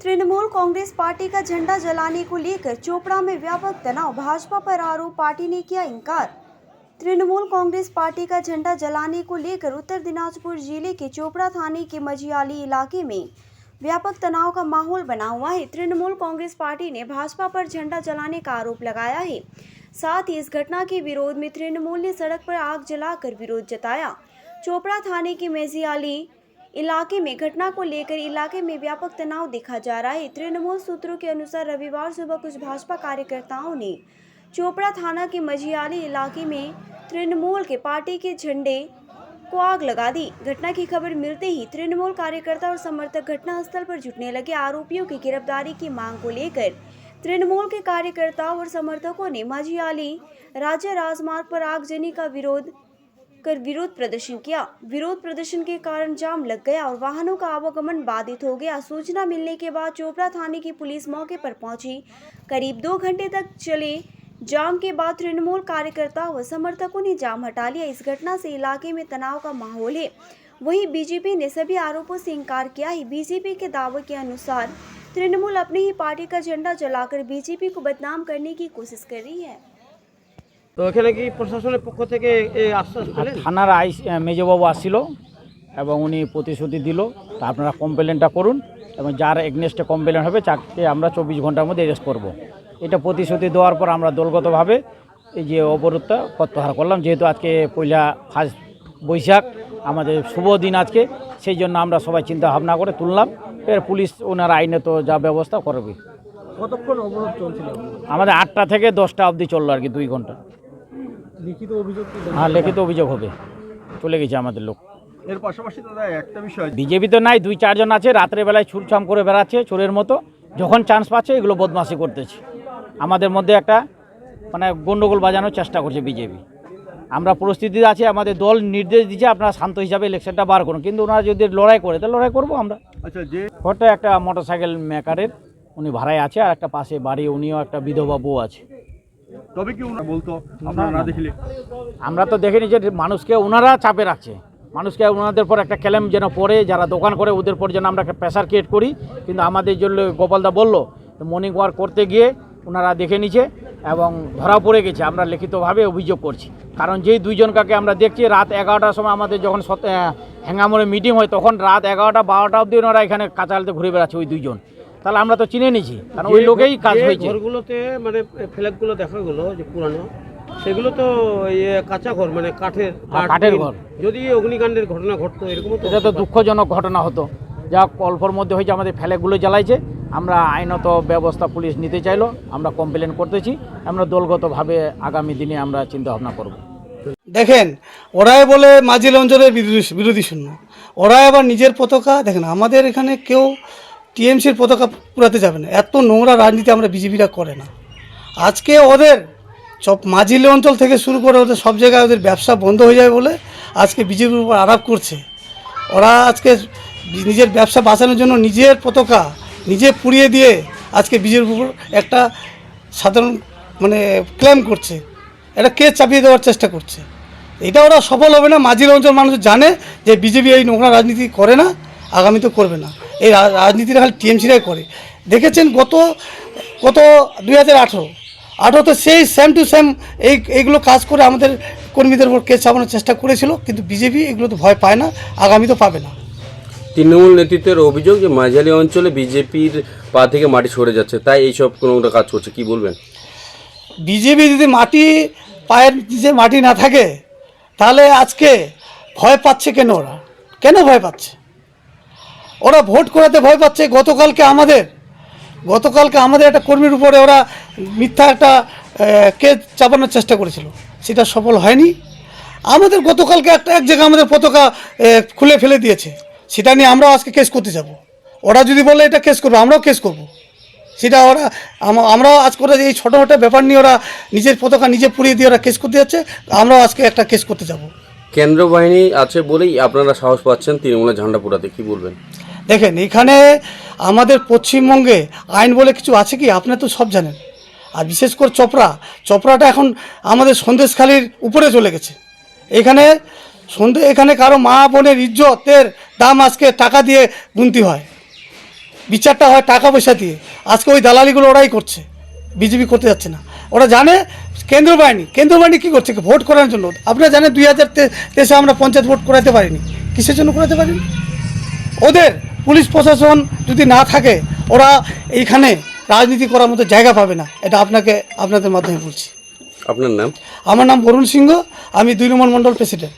Trinamool Congress party का झंडा जलाने को लेकर चोपड़ा में व्यापक तनाव, भाजपा पर आरोप, पार्टी ने किया इनकार। तृणमूल कांग्रेस पार्टी का झंडा जलाने को लेकर उत्तर दिनाजपुर जिले के चोपड़ा थाने के मझियाली इलाके में व्यापक तनाव का माहौल बना हुआ है। तृणमूल कांग्रेस पार्टी ने भाजपा पर झंडा जलाने का आरोप लगाया है। साथ ही इस घटना के विरोध में तृणमूल ने सड़क पर आग जलाकर विरोध जताया। चोपड़ा थाने के मझियाली इलाके में घटना को लेकर इलाके में व्यापक तनाव देखा जा रहा है। तृणमूल सूत्रों के अनुसार रविवार सुबह कुछ भाजपा कार्यकर्ताओं ने चोपड़ा थाना के मझियाली इलाके में तृणमूल के पार्टी के झंडे को आग लगा दी। घटना की खबर मिलते ही तृणमूल कार्यकर्ता और समर्थक घटनास्थल पर जुटने लगे। आरोपियों की गिरफ्तारी की मांग को लेकर तृणमूल के कार्यकर्ताओं और समर्थकों ने मझियाली राज्य राजमार्ग पर आगजनी का विरोध प्रदर्शन किया। विरोध प्रदर्शन के कारण जाम लग गया और वाहनों का आवागमन बाधित हो गया। सूचना मिलने के बाद चोपड़ा थाने की पुलिस मौके पर पहुंची। करीब 2 घंटे तक चले जाम के बाद तृणमूल कार्यकर्ताओं व समर्थकों ने जाम हटा लिया। इस घटना से इलाके में तनाव का माहौल है। वहीं बीजेपी ने सभी आरोपों से इनकार किया है। बीजेपी के दावे के अनुसार तृणमूल अपनी ही पार्टी का झंडा जलाकर बीजेपी को बदनाम करने की कोशिश कर रही है। তো এখানে কি প্রশাসনের পক্ষ থেকে এই আশ্বাস পেলেন? থানার মেজবাবু আসছিল এবং উনি প্রতিশ্রুতি দিল তা আপনারা কমপ্লেনটা করুন এবং যার এগনেস্টে কমপ্লেন হবে তাকে আমরা 24 ঘন্টার মধ্যে অ্যারেস্ট করব। এটা প্রতিশ্রুতি দেওয়ার পর আমরা দলগতভাবে এই যে অবরোধটা প্রত্যাহার করলাম। যেহেতু আজকে ফার্স্ট বৈশাখ, আমাদের শুভ দিন আজকে, সেই জন্য আমরা সবাই চিন্তা ভাবনা করে তুললাম। এর পুলিশ ওনার আইনে তো যা ব্যবস্থা করবে। কতক্ষণ অবরোধ চলছিল? আমাদের 8টা থেকে 10টা অবধি চললো আর কি, 2 ঘন্টা। লিখিত অভিযোগ? হ্যাঁ, লিখিত অভিযোগ হবে, চলে গেছে আমাদের লোক। এর পাশাপাশি দাদা একটা বিষয়, বিজেপি তো নাই, 2-4 জন আছে, রাত্রে বেলায় ছুটছাম করে বেড়াচ্ছে চোরের মতো, যখন চান্স পাচ্ছে এগুলো বদমাশি করতেছে। আমাদের মধ্যে একটা গন্ডগোল বাজানোর চেষ্টা করছে বিজেপি। আমরা পরিস্থিতি আছে, আমাদের দল নির্দেশ দিচ্ছে আপনারা শান্ত হিসাবে ইলেকশনটা বার করুন, কিন্তু ওনারা যদি লড়াই করে তাহলে লড়াই করবো আমরা। আচ্ছা, যে ঘরটা একটা মোটরসাইকেল মেকারের, উনি ভাড়ায় আছে, আর একটা পাশে বাড়ি, উনিও একটা বিধবা বউ আছে। তবে কি ওনারা বলতো আপনারা না দেখলে? আমরা তো দেখিনি যে মানুষকে ওনারা চাপে রাখছে, মানুষকে ওনাদের পর একটা ক্লেম যেন পড়ে, যারা দোকান করে ওদের পর যেন আমরা একটা প্রেশার ক্রিয়েট করি। কিন্তু আমাদের জন্য গোপালদা বললো মর্নিং ওয়াক করতে গিয়ে ওনারা দেখে নিচ্ছে এবং ধরা পড়ে গেছে। আমরা লিখিতভাবে অভিযোগ করছি, কারণ যেই 2 জনকে আমরা দেখছি রাত 11টার সময় আমাদের যখন হ্যাঙ্গামোড়ে মিটিং হয়, তখন রাত 11টা 12টা অবধি ওনারা এখানে কাঁচালতে ঘুরে বেড়াচ্ছে ওই 2 জন। তাহলে আমরা তো চিনে নিয়েছি, কারণ ওই লোকেই কাজ হয়েছে। ঘরগুলোতে ফ্ল্যাগগুলো দেখা গেলো যে পুরানো, সেগুলো তো কাঁচা ঘর, কাঠের ঘর। যদি অগ্নিকাণ্ডের ঘটনা ঘটতো এরকম, এটা তো দুঃখজনক ঘটনা হতো। যা অল্পর মধ্যে হয়েছে, আমাদের ফ্ল্যাগগুলো জ্বালাইছে। আমরা আইনত ব্যবস্থা পুলিশ নিতে চাইলো, আমরা কমপ্লেন করতেছি। আমরা দলগতভাবে আগামী দিনে আমরা চিন্তা ভাবনা করব। দেখেন, ওরাই বলে মাঝিল অঞ্চলের বিরোধী শূন্য, ওরাই আবার নিজের পতাকা। দেখেন, আমাদের এখানে কেউ টিএমসির পতাকা পুরাতে যাবে না। এত নোংরা রাজনীতি আমরা বিজেপিরা করে না। আজকে ওদের সব মাঝিল অঞ্চল থেকে শুরু করে ওদের সব জায়গায় ওদের ব্যবসা বন্ধ হয়ে যায় বলে আজকে বিজেপির উপর আরোপ করছে। ওরা আজকে নিজের ব্যবসা বাঁচানোর জন্য নিজের পতাকা নিজে পুড়িয়ে দিয়ে আজকে বিজেপির উপর একটা সাধারণ ক্লেম করছে, এটা কেস চাপিয়ে দেওয়ার চেষ্টা করছে। এটা ওরা সফল হবে না। মাঝিল অঞ্চল মানুষ জানে যে বিজেপি এই নোংরা রাজনীতি করে না, আগামীতে করবে না। এই রাজনীতিটা খালি টিএমসিরাই করে। দেখেছেন গত 2018-তে সেই সেম টু সেম এইগুলো কাজ করে আমাদের কর্মীদের উপর কেস চাপানোর চেষ্টা করেছিল, কিন্তু বিজেপি এগুলো তো ভয় পায় না, আগামীতেও পাবে না। তৃণমূল নেতৃত্বের অভিযোগ যে মাঝালি অঞ্চলে বিজেপির পা থেকে মাটি সরে যাচ্ছে, তাই এইসব কোনো কাজ করছে, কি বলবেন? বিজেপি যদি পায়ের নিচে মাটি না থাকে তাহলে আজকে ভয় পাচ্ছে কেন? ওরা কেন ভয় পাচ্ছে? ওরা ভোট করাতে ভয় পাচ্ছে। গতকালকে আমাদের একটা কর্মীর উপরে ওরা মিথ্যা একটা কেস চাপানোর চেষ্টা করেছিল, সেটা সফল হয়নি। আমাদের গতকালকে এক জায়গায় আমাদের পতাকা খুলে ফেলে দিয়েছে, সেটা নিয়ে আমরাও আজকে কেস করতে যাব। ওরা যদি বলে এটা কেস করবো, আমরাও কেস করব। সেটা আমরাও আজ করে এই ছোটো ব্যাপার নিয়ে ওরা নিজের পতাকা নিজে পুড়িয়ে দিয়ে ওরা কেস করতে যাচ্ছে, আমরাও আজকে একটা কেস করতে যাব। কেন্দ্র বাহিনী আছে বলেই আপনারা সাহস পাচ্ছেন তৃণমূলের ঝান্ডা পোড়াতে, কি বলবেন? দেখেন, এখানে আমাদের পশ্চিমবঙ্গে আইন বলে কিছু আছে কি? আপনারা তো সব জানেন। আর বিশেষ করে চোপড়াটা এখন আমাদের সন্দেশখালির উপরে চলে গেছে। এখানে কারো মা বোনের ইজ্জতের দাম আজকে টাকা দিয়ে গুনতি হয়। বিচারটা হয় টাকা পয়সা দিয়ে। আজকে ওই দালালিগুলো ওরাই করছে, বিজেপি করতে যাচ্ছে না। ওরা জানে কেন্দ্র বাহিনী কী করছে, ভোট করার জন্য। আপনারা জানেন 2023 আমরা পঞ্চায়েত ভোট করাতে পারিনি, কিসের জন্য করাতে পারিনি? ওদের পুলিশ প্রশাসন যদি না থাকে ওরা এইখানে রাজনীতি করার মতো জায়গা পাবে না, এটা আপনাদের মাধ্যমে বলছি। আপনার নাম? আমার নাম বরুণ সিংহ, আমি 2 নম্বর মণ্ডল প্রেসিডেন্ট।